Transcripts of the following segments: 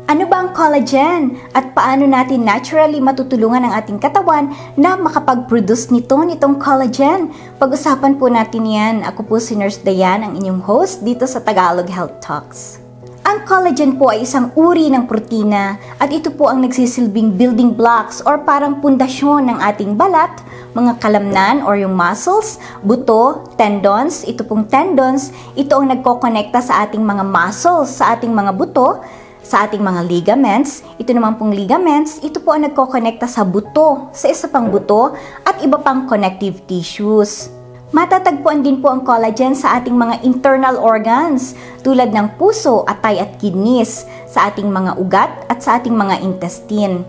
Ano ba ang collagen at paano natin naturally matutulungan ang ating katawan na makapag-produce nitong collagen? Pag-usapan po natin yan. Ako po si Nurse Dayan, ang inyong host dito sa Tagalog Health Talks. Ang collagen po ay isang uri ng protina at ito po ang nagsisilbing building blocks or parang pundasyon ng ating balat, mga kalamnan or yung muscles, buto, tendons. Ito pong tendons, ito ang nagkokonekta sa ating mga muscles, sa ating mga buto, sa ating mga ligaments. Ito naman pong ligaments, ito po ang nagkokonekta sa buto, sa isa pang buto at iba pang connective tissues. Matatagpuan din po ang collagen sa ating mga internal organs tulad ng puso, atay at kidneys, sa ating mga ugat at sa ating mga intestine.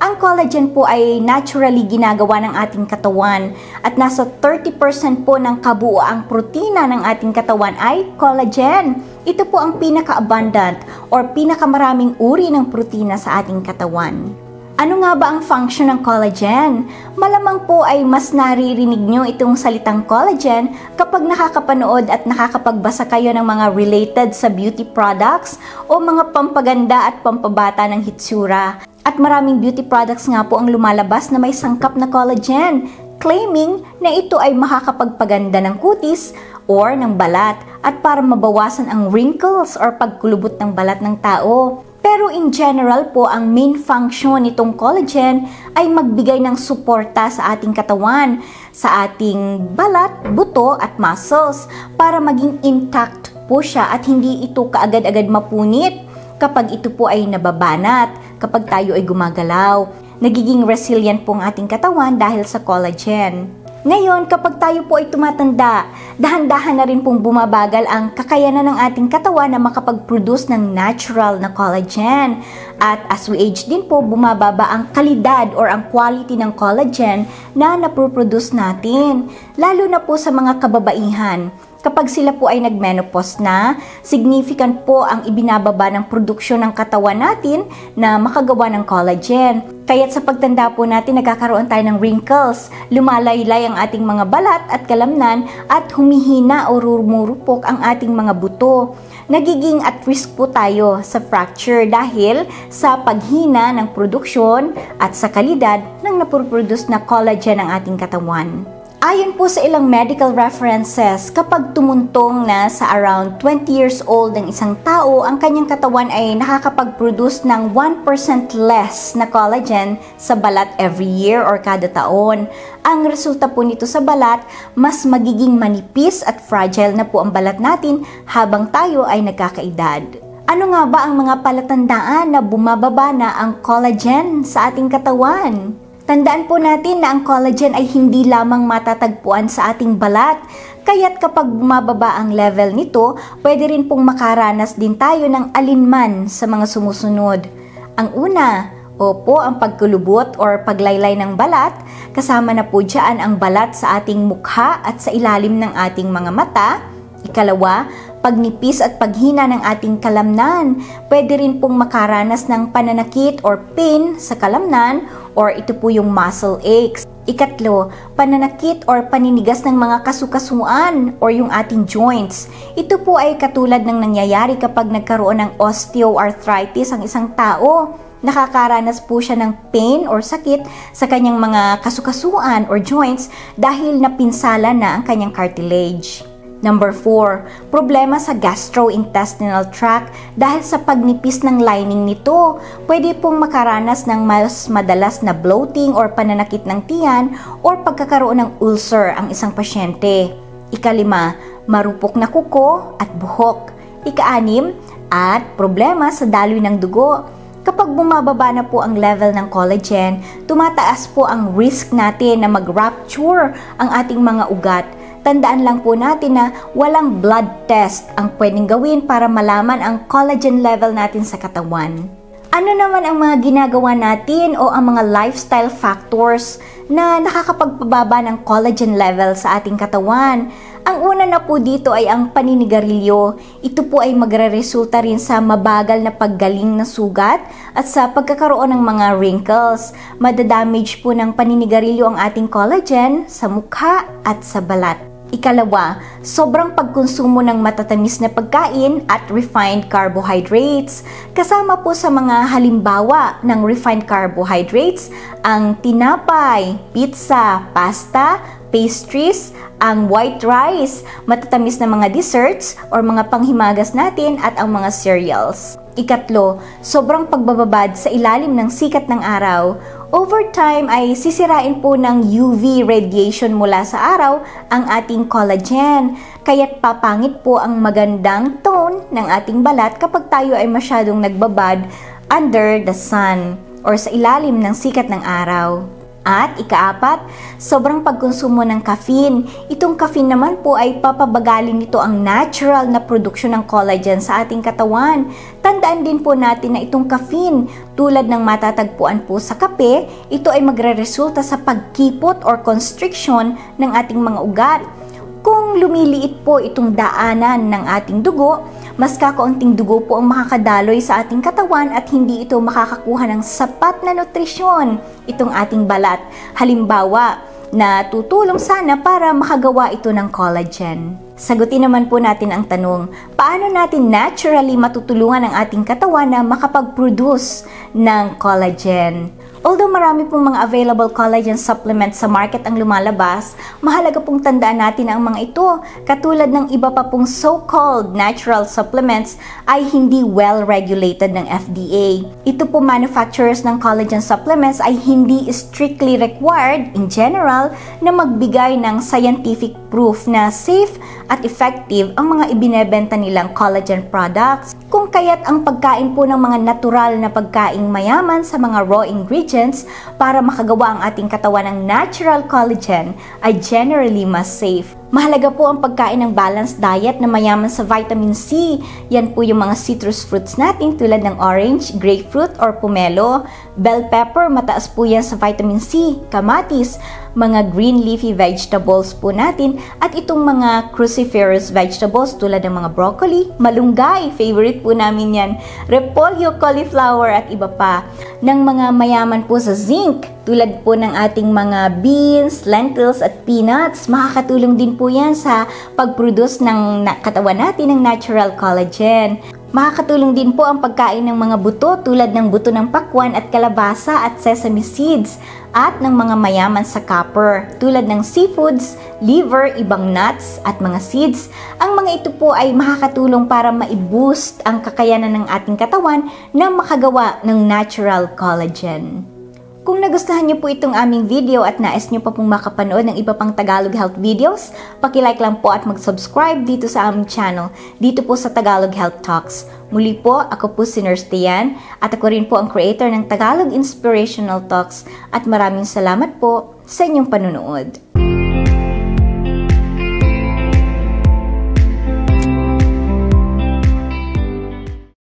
Ang collagen po ay naturally ginagawa ng ating katawan at nasa 30% po ng kabuuang protina ng ating katawan ay collagen. Ito po ang pinaka-abundant or pinakamaraming uri ng protina sa ating katawan. Ano nga ba ang function ng collagen? Malamang po ay mas naririnig nyo itong salitang collagen kapag nakakapanood at nakakapagbasa kayo ng mga related sa beauty products o mga pampaganda at pampabata ng hitsura. At maraming beauty products nga po ang lumalabas na may sangkap na collagen, claiming na ito ay makakapagpaganda ng kutis or ng balat at para mabawasan ang wrinkles or pagkulubot ng balat ng tao. Pero in general po, ang main function nitong collagen ay magbigay ng suporta sa ating katawan, sa ating balat, buto at muscles para maging intact po siya at hindi ito kaagad-agad mapunit kapag ito po ay nababanat, kapag tayo ay gumagalaw. Nagiging resilient po ang ating katawan dahil sa collagen. Ngayon, kapag tayo po ay tumatanda, dahan-dahan na rin pong bumabagal ang kakayanan ng ating katawan na makapag-produce ng natural na collagen. At as we age din po, bumababa ang kalidad or ang quality ng collagen na napoproduce natin. Lalo na po sa mga kababaihan. Kapag sila po ay nag-menopause na, significant po ang ibinababa ng produksyon ng katawan natin na makagawa ng collagen. Kaya't sa pagtanda po natin, nagkakaroon tayo ng wrinkles, lumalaylay ang ating mga balat at kalamnan at humihina o rumurupok ang ating mga buto. Nagiging at risk po tayo sa fracture dahil sa paghina ng produksyon at sa kalidad ng napoproduce na collagen ng ating katawan. Ayon po sa ilang medical references, kapag tumuntong na sa around 20 years old ng isang tao, ang kanyang katawan ay nakakapag-produce ng 1% less na collagen sa balat every year or kada taon. Ang resulta po nito sa balat, mas magiging manipis at fragile na po ang balat natin habang tayo ay nagkakaedad. Ano nga ba ang mga palatandaan na bumababa na ang collagen sa ating katawan? Tandaan po natin na ang collagen ay hindi lamang matatagpuan sa ating balat, kaya't kapag bumababa ang level nito, pwede rin pong makaranas din tayo ng alinman sa mga sumusunod. Ang una, ang pagkulubot or paglaylay ng balat, kasama na po dyan ang balat sa ating mukha at sa ilalim ng ating mga mata. Ikalawa, pagnipis at paghina ng ating kalamnan. Pwede rin pong makaranas ng pananakit or pain sa kalamnan or ito po yung muscle aches. Ikatlo, pananakit or paninigas ng mga kasukasuan or yung ating joints. Ito po ay katulad ng nangyayari kapag nagkaroon ng osteoarthritis ang isang tao. Nakakaranas po siya ng pain or sakit sa kanyang mga kasukasuan or joints dahil napinsala na ang kanyang cartilage. Number 4, problema sa gastrointestinal tract dahil sa pagnipis ng lining nito. Pwede pong makaranas ng mas madalas na bloating or pananakit ng tiyan or pagkakaroon ng ulcer ang isang pasyente. Ikalima, marupok na kuko at buhok. Ika-6, at problema sa daloy ng dugo. Kapag bumababa na po ang level ng collagen, tumataas po ang risk natin na mag-rupture ang ating mga ugat. Tandaan lang po natin na walang blood test ang pwedeng gawin para malaman ang collagen level natin sa katawan. Ano naman ang mga ginagawa natin o ang mga lifestyle factors na nakakapagpababa ng collagen level sa ating katawan? Ang una na po dito ay ang paninigarilyo. Ito po ay magre-resulta rin sa mabagal na paggaling ng sugat at sa pagkakaroon ng mga wrinkles. Madadamage po ng paninigarilyo ang ating collagen sa mukha at sa balat. Ikalawa, sobrang pagkonsumo ng matatamis na pagkain at refined carbohydrates. Kasama po sa mga halimbawa ng refined carbohydrates ang tinapay, pizza, pasta, pastries, ang white rice, matatamis na mga desserts or mga panghimagas natin at ang mga cereals. Ikatlo, sobrang pagbababad sa ilalim ng sikat ng araw. Over time ay sisirain po ng UV radiation mula sa araw ang ating collagen. Kaya't papangit po ang magandang tone ng ating balat kapag tayo ay masyadong nagbabad under the sun or sa ilalim ng sikat ng araw. At ikaapat, sobrang pagkonsumo ng caffeine. Itong caffeine naman po ay papabagalin nito ang natural na produksyon ng collagen sa ating katawan. Tandaan din po natin na itong caffeine, tulad ng matatagpuan po sa kape, ito ay magre-resulta sa pagkipot or constriction ng ating mga ugat. Kung lumiliit po itong daanan ng ating dugo, mas kakaunting dugo po ang makakadaloy sa ating katawan at hindi ito makakakuha ng sapat na nutrisyon itong ating balat. Halimbawa, na tutulong sana para makagawa ito ng collagen. Sagutin naman po natin ang tanong, paano natin naturally matutulungan ang ating katawan na makapag-produce ng collagen? Although marami pong mga available collagen supplements sa market ang lumalabas, mahalaga pong tandaan natin ang mga ito. Katulad ng iba pa pong so-called natural supplements ay hindi well-regulated ng FDA. Ito po manufacturers ng collagen supplements ay hindi strictly required in general na magbigay ng scientific proof na safe at effective ang mga ibinebenta nilang collagen products. Kung kaya't ang pagkain po ng mga natural na pagkaing mayaman sa mga raw ingredients para makagawa ang ating katawan ng natural collagen ay generally mas safe. Mahalaga po ang pagkain ng balanced diet na mayaman sa vitamin C. Yan po yung mga citrus fruits natin tulad ng orange, grapefruit or pomelo. Bell pepper, mataas po yan sa vitamin C. Kamatis, mga green leafy vegetables po natin. At itong mga cruciferous vegetables tulad ng mga broccoli, malunggay, favorite po namin yan. Repolyo, cauliflower at iba pa. Ng mga mayaman po sa zinc, tulad po ng ating mga beans, lentils at peanuts, makakatulong din po yan sa pag-produce ng katawan natin ng natural collagen. Makakatulong din po ang pagkain ng mga buto tulad ng buto ng pakwan at kalabasa at sesame seeds at ng mga mayaman sa copper tulad ng seafoods, liver, ibang nuts at mga seeds. Ang mga ito po ay makakatulong para ma-boost ang kakayanan ng ating katawan na makagawa ng natural collagen. Kung nagustuhan niyo po itong aming video at nais niyo pa pong makapanood ng iba pang Tagalog Health videos, paki-like lang po at mag-subscribe dito sa aming channel, dito po sa Tagalog Health Talks. Muli po, ako po si Nurse Dayan at ako rin po ang creator ng Tagalog Inspirational Talks at maraming salamat po sa inyong panunood.